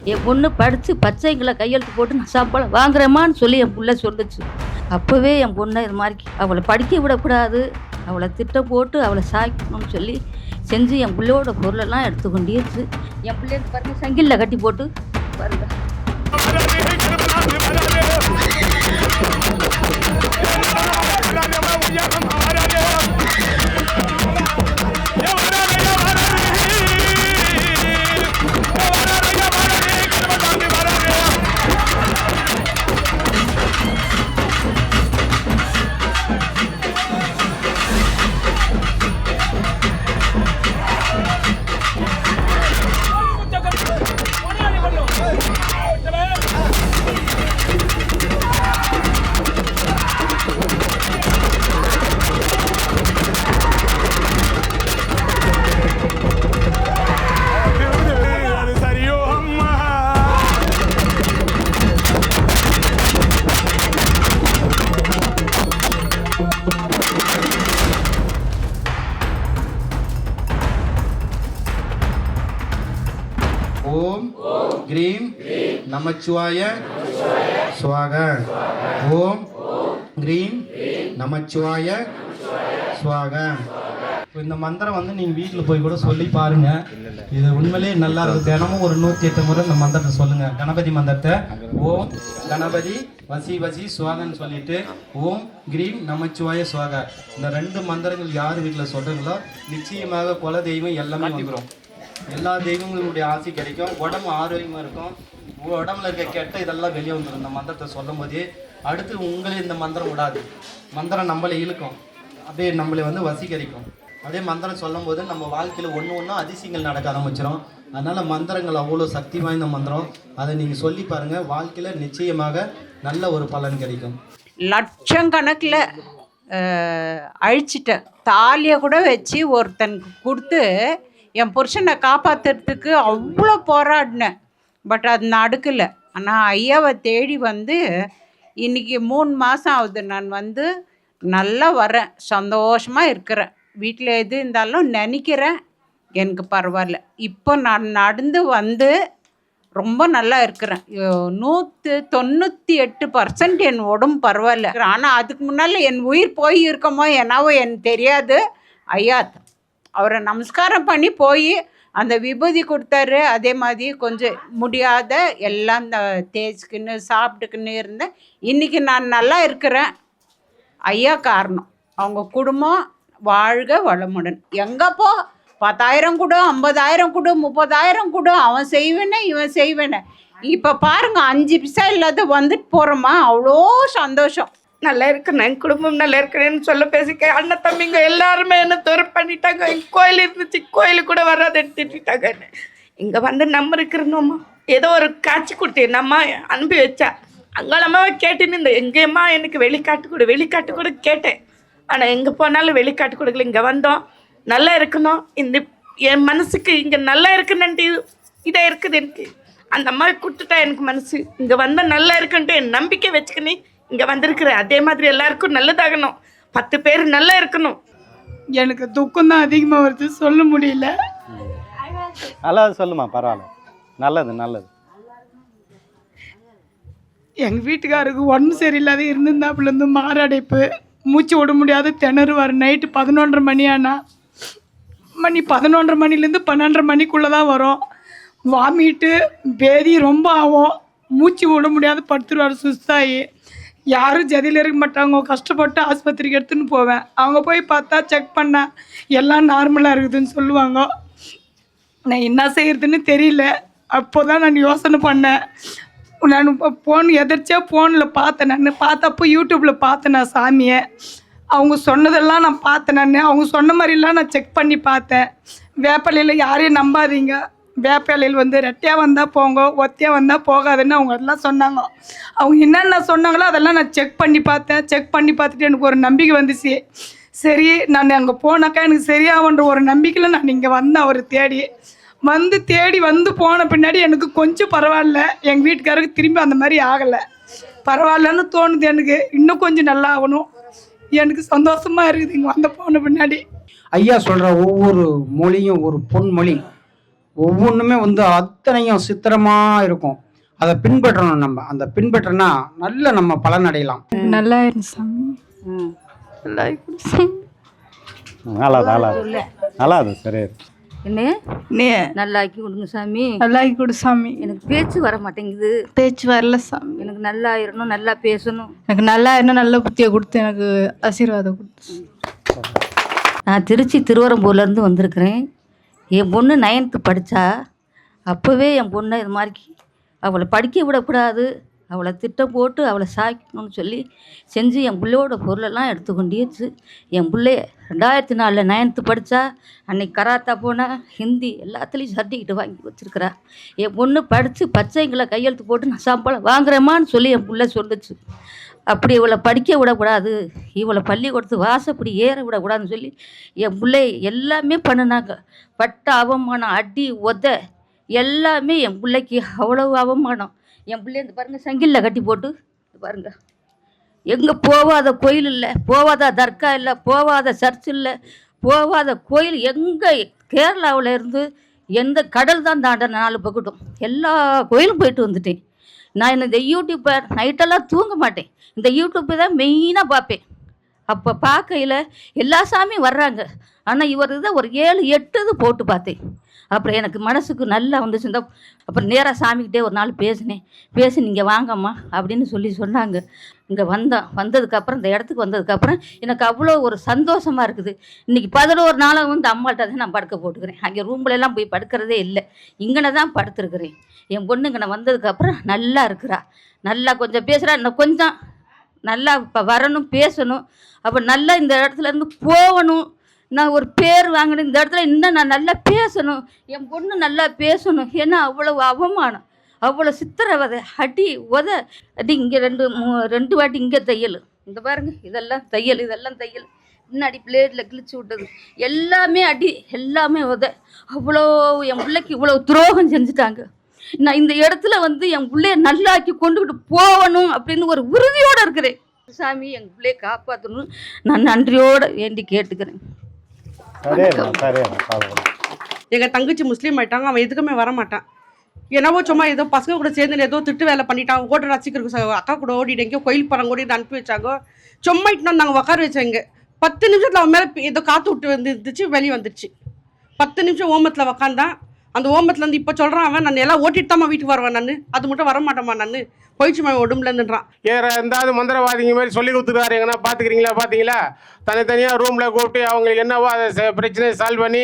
என் பொண்ணு படித்து பச்சைங்களை கையெழுத்து போட்டு நான் சம்பளம் வாங்குறேம்மான்னு சொல்லி என் பிள்ளை சொல்லுச்சு. அப்போவே என் பொண்ணை இது மாதிரி அவளை படிக்க விடக்கூடாது, அவளை திட்டம் போட்டு அவளை சாய்க்கணும்னு சொல்லி செஞ்சு என் பிள்ளையோட பொருளெல்லாம் எடுத்து கொண்டிருச்சு. என் பிள்ளைக்கு பாருங்க சங்கிலில் கட்டி போட்டு பாருங்க. ஓம் கிரீம் நமச்சிவாய ஸ்வாக. ஓம் கிரீம் நமச்சிவாய ஸ்வாக. இந்த மந்திரம் வந்து நீங்கள் வீட்டில் போய் கூட சொல்லி பாருங்க. இது உண்மையிலேயே நல்லா இருக்கும். தினமும் ஒரு 108 முறை இந்த மந்திரத்தை சொல்லுங்க. கணபதி மந்திரத்தை ஓம் கணபதி வசி வசி சுவாகன்னு சொல்லிட்டு ஓம் கிரீம் நமச்சிவாய சுவாக. இந்த 2 மந்திரங்கள் யார் வீட்டில் சொல்றீங்களோ நிச்சயமாக குல தெய்வம் எல்லாமே வந்துடும். எல்லா தெய்வங்களுடைய ஆசை கிடைக்கும். உடம்பு ஆரோக்கியமாக இருக்கும். உடம்புல இருக்க கெட்ட இதெல்லாம் வெளியே வந்துடும் இந்த மந்திரத்தை சொல்லும் போதே. அடுத்து உங்களே இந்த மந்திரம் விடாது. மந்திரம் நம்மளை இழுக்கும், அப்படியே நம்மளை வந்து வசீகரிக்கும். அதே மந்திரம் சொல்லும் போது நம்ம வாழ்க்கையில் ஒன்று அதிசயங்கள் நடக்க ஆரம்பிச்சிடும். அதனால் மந்திரங்கள் அவ்வளோ சக்தி வாய்ந்த மந்திரம். அதை நீங்கள் சொல்லி பாருங்கள், வாழ்க்கையில் நிச்சயமாக நல்ல ஒரு பலன் கிடைக்கும். லட்சக்கணக்கில் அழிச்சிட்டேன். தாலியை கூட வச்சு ஒருத்தனுக்கு கொடுத்து என் புருஷனை காப்பாற்றுறதுக்கு அவ்வளோ போராடினேன். பட் அது நடக்கலை. ஆனால் ஐயாவை தேடி வந்து இன்றைக்கி 3 மாதம் ஆகுது. நான் வந்து நல்லா வரேன், சந்தோஷமாக இருக்கிறேன். வீட்டில் எது இருந்தாலும் நினைக்கிறேன், எனக்கு பரவாயில்ல. இப்போ நான் நடந்து வந்து ரொம்ப நல்லா இருக்கிறேன். 198% என் உடம்பு பரவாயில்ல. ஆனால் அதுக்கு முன்னால் என் உயிர் போய் இருக்கமோ என்னவோ எனக்கு தெரியாது. ஐயா அவரை நமஸ்காரம் பண்ணி போய் அந்த விபூதி கொடுத்தாரு. அதே மாதிரி கொஞ்சம் முடியாத எல்லாம் தேய்ச்சிக்கின்னு சாப்பிட்டுக்கின்னு இருந்தேன். இன்றைக்கி நான் நல்லா இருக்கிறேன். ஐயா காரணம். அவங்க குடும்பம் வாழ்க வளமுடன். எங்கப்போ 10,000 கொடு, 50,000 கொடு, 30,000 கொடு, அவன் செய்வேனே இவன் செய்வேனே. இப்போ பாருங்க 5 பைசா இல்லாத வந்துட்டு போகிறோமா, அவ்வளோ சந்தோஷம். நல்லா இருக்கிறேன், என் குடும்பம் நல்லா இருக்கிறேன்னு சொல்ல பேசிக்க அண்ணன் தம்பிங்க எல்லாருமே என்ன துறை பண்ணிட்டாங்க. எங்கள் கோயில் இருந்துச்சு, கோயிலுக்கு கூட வராது எடுத்துட்டாங்க. இங்கே வந்து நம்ம இருக்கிறோம்மா, ஏதோ ஒரு காட்சி கொடுத்து நம்ம அனுப்பி வச்சா அங்கெல்லாமா கேட்டுன்னு இந்த எங்கேம்மா எனக்கு வெளிக்காட்டு கூட கேட்டேன். ஆனால் எங்கே போனாலும் வெளிக்காட்டு கொடுக்கல. இங்கே வந்தோம், நல்லா இருக்கணும். இந்த என் மனசுக்கு இங்கே நல்லா இருக்குன்னுட்டு இதாக இருக்குது. எனக்கு அந்த அம்மா கொடுத்துட்டா எனக்கு மனசு இங்கே வந்தால் நல்லா இருக்குன்ட்டு என் நம்பிக்கை வச்சுக்கினே இங்கே வந்திருக்கிறேன். அதே மாதிரி எல்லாருக்கும் நல்லதாகணும், 10 பேர் நல்லா இருக்கணும். எனக்கு துக்கம் தான் அதிகமாக வருது, சொல்ல முடியல. நல்லா சொல்லுமா, பரவாயில்ல. நல்லது. எங்கள் வீட்டுக்காருக்கு உடம்பு சரியில்லாத இருந்திருந்தாப்புலேருந்து மாரடைப்பு, மூச்சு விட முடியாத திணறுவார். நைட்டு 11:30 மணி ஆனால் 11:30 மணிலேருந்து 12:30 மணிக்குள்ளே தான் வரும். வாமிட்டு பேதி ரொம்ப ஆகும், மூச்சு விட முடியாத படுத்துருவார் சுஸ்தாயி. யாரும் ஜதியில் இருக்க மாட்டாங்க. கஷ்டப்பட்டு ஆஸ்பத்திரிக்கு எடுத்துன்னு போவேன். அவங்க போய் பார்த்தா செக் பண்ணேன், எல்லாம் நார்மலாக இருக்குதுன்னு சொல்லுவாங்க. நான் என்ன செய்கிறதுன்னு தெரியல. அப்போ தான் நான் யோசனை பண்ணேன். நான் எதிர்ச்சியாக ஃபோனில் பார்த்தேன். நான் பார்த்தப்போ யூடியூப்பில் பார்த்தேன் நான் சாமியை. அவங்க சொன்னதெல்லாம் நான் பார்த்தேன். அவங்க சொன்ன மாதிரிலாம் நான் செக் பண்ணி பார்த்தேன். வேப்பலையில் யாரையும் நம்பாதீங்க, வேப்பலையில் வந்து ரெட்டையாக வந்தால் போங்க, ஒத்தையாக வந்தால் போகாதுன்னு அவங்க எல்லாம் சொன்னாங்க. அவங்க என்னென்ன சொன்னாங்களோ அதெல்லாம் நான் செக் பண்ணி பார்த்தேன். செக் பண்ணி பார்த்துட்டு எனக்கு ஒரு நம்பிக்கை வந்துச்சு. சரி, நான் அங்கே போனாக்கா எனக்கு சரியாகன்ற ஒரு நம்பிக்கையில் நான் இங்கே வந்தேன். அவர் தேடி வந்து போன பின்னாடி எனக்கு கொஞ்சம் பரவாயில்ல. எங்கள் வீட்டுக்காரருக்கு திரும்பி அந்த மாதிரி ஆகலை. பரவாயில்லன்னு தோணுது. எனக்கு இன்னும் கொஞ்சம் நல்லா ஆகணும். எனக்கு சந்தோஷமாக இருக்குது இங்கே போன பின்னாடி. ஐயா சொல்கிற ஒவ்வொரு மொழியும் ஒரு பொன்மொழி. ஒவ்வொன்றுமே வந்து அத்தனையும் சித்திரமாக இருக்கும். அதை பின்பற்றணும். நம்ம அந்த பின்பற்றினா நல்ல நம்ம பலன் அடையலாம். நல்லா இருக்கு சாமி. நல்லா இருக்கு சாமி. நல்லாது சரி. என்ன நல்லா ஆக்கி கொடுங்க சாமி. நல்லா ஆக்கி கொடு சாமி. எனக்கு பேச்சு வர மாட்டேங்குது. பேச்சு வரல சாமி. எனக்கு நல்லா இருக்கணும், நல்லா பேசணும். எனக்கு நல்லா இருந்தால் நல்ல புத்தியை கொடுத்து எனக்கு ஆசீர்வாதம் கொடுத்து. நான் திருச்சி திருவரம்பூர்லேருந்து வந்திருக்கிறேன். என் பொண்ணு 9th படித்தா. அப்போவே என் பொண்ணை இது மாதிரி அவளை படிக்க விடக்கூடாது, அவளை திட்டம் போட்டு அவளை சாய்க்கணும்னு சொல்லி செஞ்சு என் பிள்ளையோட பொருளெல்லாம் எடுத்து கொண்டேச்சு. என் பிள்ளைய 2004 9th படித்தா. அன்னைக்கு கராத்தா போனால் ஹிந்தி எல்லாத்துலேயும் சர்டிஃபிகேட் வாங்கி வச்சுருக்கிறா. என் பொண்ணு படித்து பச்சைங்களை கையெழுத்து போட்டு நான் சம்பளம் வாங்குறேம்மான்னு சொல்லி என் பிள்ளை சொல்லுச்சு. அப்படி இவளை படிக்க விடக்கூடாது, இவளை பள்ளிக்கூடத்து வாசப்படி ஏற விடக்கூடாதுன்னு சொல்லி என் பிள்ளை எல்லாமே பண்ணினாங்க. பட்ட அவமானம், அடி உத எல்லாமே என் பிள்ளைக்கு அவ்வளவு அவமானம். என் பிள்ளை இந்த பாருங்கள் சங்கிலில் கட்டி போட்டு பாருங்கள். எங்கே போகாத கோயில் இல்லை, போகாத தர்கா இல்லை, போகாத சர்ச் இல்லை, போகாத கோயில் எங்கே கேரளாவில் இருந்து எந்த கடல் தான் தாண்ட 4 பக்கட்டும் எல்லா கோயிலும் போயிட்டு வந்துட்டேன். நான் இந்த யூடியூப்பை நைட்டெல்லாம் தூங்க மாட்டேன். இந்த யூடியூப்பை தான் மெயினாக பார்ப்பேன். அப்போ பார்க்கையில் எல்லா சாமியும் வர்றாங்க. ஆனால் இவர் இதை ஒரு 7-8 இது போட்டு பார்த்தேன். அப்புறம் எனக்கு மனசுக்கு நல்லா வந்துச்சு. இந்த அப்புறம் நேராக சாமிக்கிட்டே ஒரு நாள் பேசி நீங்கள் வாங்கம்மா அப்படின்னு சொல்லி சொன்னாங்க. இங்கே வந்ததுக்கப்புறம் இந்த இடத்துக்கு வந்ததுக்கப்புறம் எனக்கு அவ்வளோ ஒரு சந்தோஷமாக இருக்குது. இன்றைக்கி 11 நாளாக வந்து அம்மாள்கிட்ட தான் நான் படுக்க போட்டுக்கிறேன். அங்கே ரூம்லலாம் போய் படுக்கிறதே இல்லை, இங்கன தான் படுத்துருக்குறேன். என் பொண்ணு இங்கே வந்ததுக்கப்புறம் நல்லா இருக்கிறா, நல்லா கொஞ்சம் பேசுகிறா. இன்னும் கொஞ்சம் நல்லா இப்போ வரணும், பேசணும். அப்போ நல்லா இந்த இடத்துல இருந்து போகணும், நான் ஒரு பேர் வாங்கணும், இந்த இடத்துல இன்னும் நான் நல்லா பேசணும், என் பொண்ணு நல்லா பேசணும். ஏன்னா அவ்வளவு அவமானம், அவ்வளோ சித்திரவதை, அடி உத அடி. இங்கே 2 வாட்டி இங்கே தையல், இந்த பாருங்க இதெல்லாம் தையல், முன்னாடி பிளேட்டில் கிழிச்சு விட்டது எல்லாமே அடி, எல்லாமே உத. அவ்வளோ என் பிள்ளைக்கு இவ்வளோ துரோகம் செஞ்சுட்டாங்க. நான் இந்த இடத்துல வந்து என் பிள்ளைய நல்லாக்கி கொண்டுக்கிட்டு போகணும் அப்படின்னு ஒரு உறுதியோடு இருக்கிறேன். சாமி எங்கள் பிள்ளைய காப்பாற்றணும், நான் நன்றியோடு வேண்டி கேட்டுக்கிறேன். எங்கள் தங்கச்சி முஸ்லீம் ஆயிட்டாங்க, அவன் எதுக்குமே வரமாட்டான். என்னவோ சும்மா ஏதோ பசங்க கூட சேர்ந்து ஏதோ திட்டு வேலை பண்ணிட்டான். ஓட்ட ரசிக்கிறதுக்கு அக்கா கூட ஓடிட்டு எங்கேயோ கோயில் படம் ஓடி அனுப்பி வச்சாங்க. சும்மா இட்டு நாங்கள் உட்கார வச்சாங்க. 10 நிமிஷத்தில் அவன் மேலே ஏதோ காற்று விட்டு வந்துருச்சு, வெளியே வந்துடுச்சு. 10 நிமிஷம் ஓமத்தில் உக்காந்தான். அந்த ஓமத்துலேருந்து இப்போ சொல்கிறான் அவன், நான் எல்லாம் ஓட்டிட்டு தான்மா வீட்டுக்கு வருவேன், நான் அது மட்டும் வரமாட்டேம்மா, நான் போயிடுச்சுமா உடம்புலேருந்துன்றான். வேறு எந்தாவது மந்திரவாதிங்க மாதிரி சொல்லி கொடுத்துருவாரு. எங்கன்னா பார்த்தீங்களா தனித்தனியாக ரூமில் கூப்பிட்டு அவங்களுக்கு என்னவோ அதை பிரச்சனையை சால்வ் பண்ணி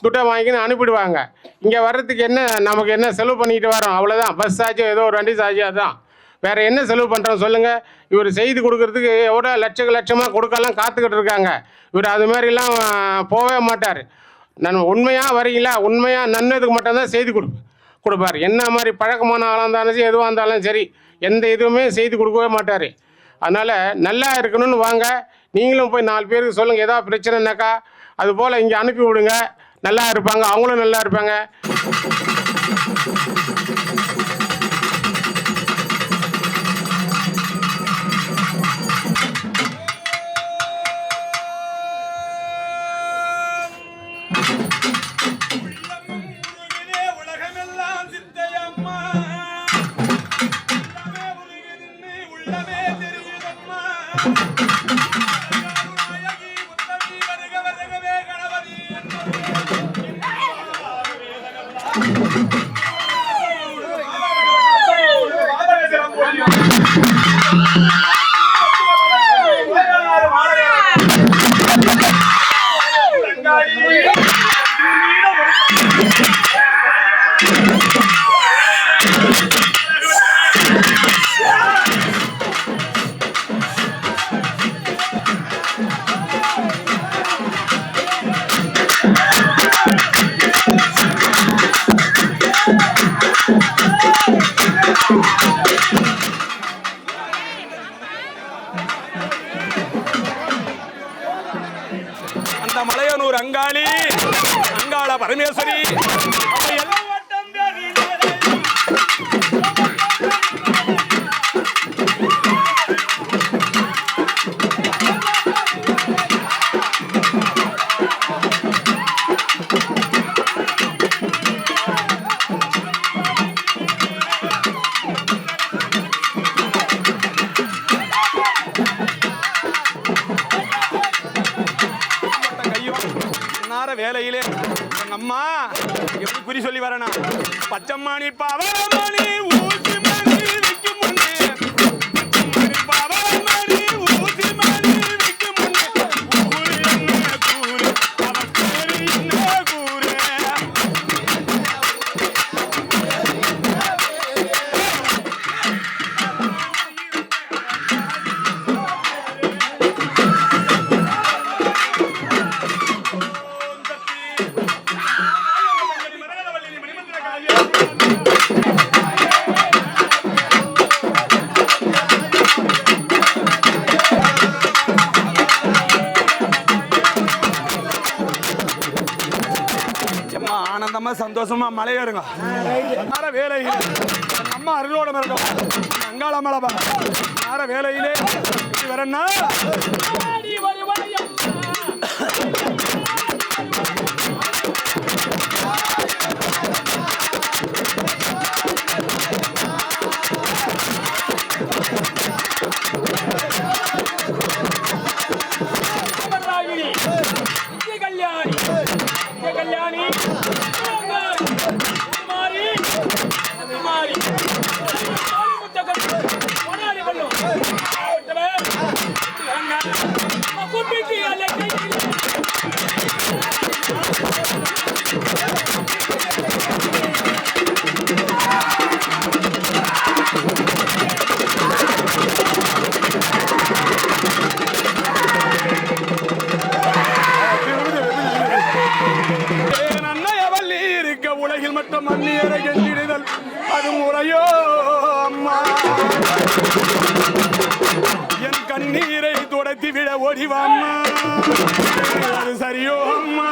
துட்டை வாங்கின்னு அனுப்பிடுவாங்க. இங்கே வர்றதுக்கு என்ன நமக்கு என்ன செலவு பண்ணிக்கிட்டு வரோம், அவ்வளோதான். பஸ் ஆச்சு, ஏதோ ஒரு வண்டி சாச்சு, அதுதான். வேறு என்ன செலவு பண்ணுறோம் சொல்லுங்கள். இவர் செய்து கொடுக்கறதுக்கு எவ்வளோ லட்சமாக கொடுக்கலாம் காத்துக்கிட்டு இருக்காங்க. இவர் அது மாதிரிலாம் போகவே மாட்டார். நான் உண்மையாக வரீங்களா, உண்மையாக நன்னதுக்கு மட்டும்தான் செய்து கொடுப்பார். என்ன மாதிரி பழக்கமான ஆளாக இருந்தாலும் சரி, எதுவாக இருந்தாலும் சரி, எந்த இதுவுமே செய்து கொடுக்கவே மாட்டார். அதனால் நல்லா இருக்கணும்னு வாங்க, நீங்களும் போய் 4 பேருக்கு சொல்லுங்கள். ஏதாவது பிரச்சனைனாக்கா அதுபோல் இங்கே அனுப்பி விடுங்க, நல்லா இருப்பாங்க, அவங்களும் நல்லா இருப்பாங்க. அந்த மலையனூர் அங்காளி, அங்காள பரமேஸ்வரி வேலையிலே எங்க அம்மா எப்படி குறி சொல்லி வரணும், பச்சைமாணி பாவமணி ஊசி மணி விக்கும் முன்னே, பாவமணி ஊசி மணி விக்கும் முன்னே, ஊரு என்ன கூறு அவன் கூறு என்ன கூறு. ஆனந்தமா சந்தோஷமா மலையேறுங்க. வேலையிலே அம்மா அருளோட மிரட்டும் அங்காள மலை வேலையிலே வரன்னா கல்யாணி உலகில் மட்டும் மண்ணியரை கண்டிடுதல் அது முறையோ அம்மா, என் கண்ணீரை துடைத்து விட ஓடிவாம்மா அது சரியோ அம்மா.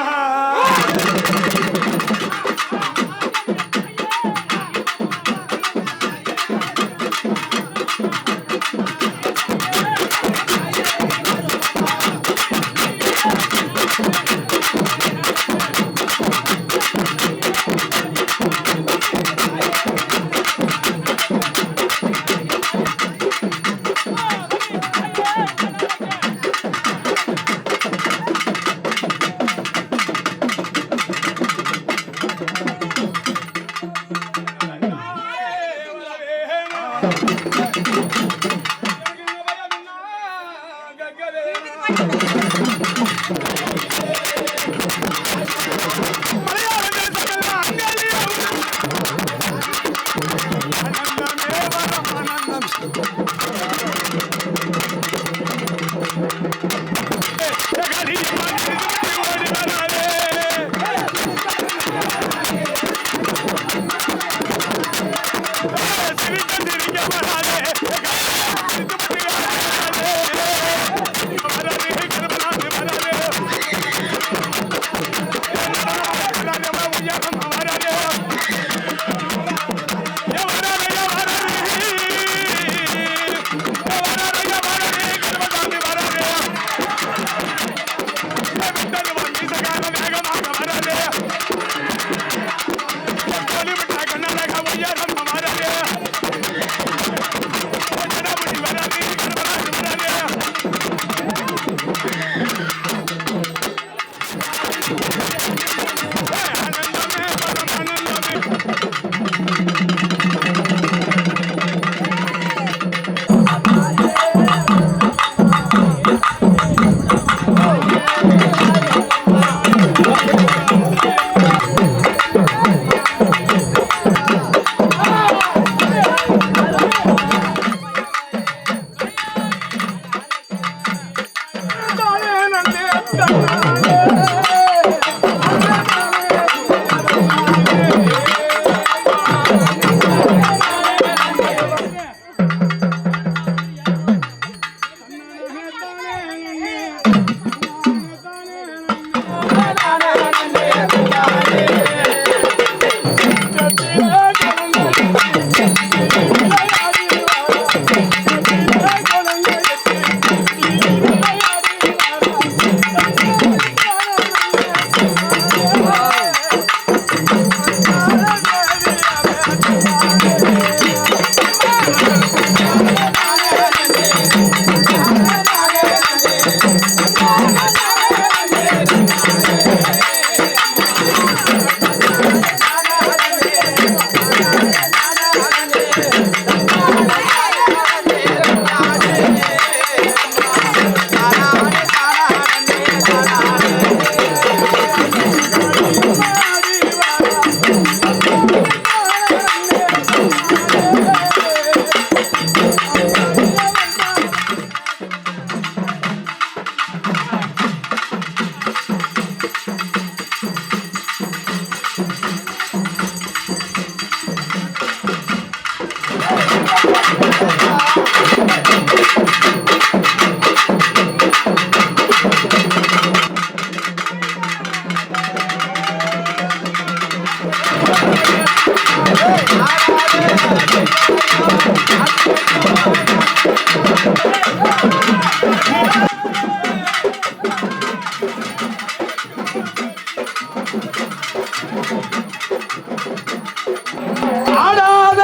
ஆடாத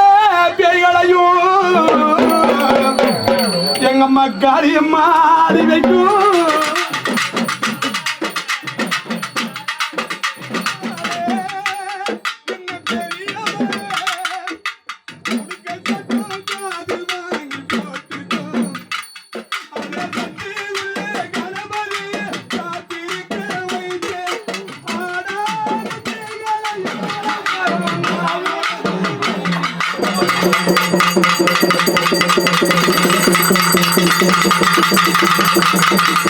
பேய்களையும் எங்கம்மா காரியம்மா ஆடி வைக்கும். Thank you.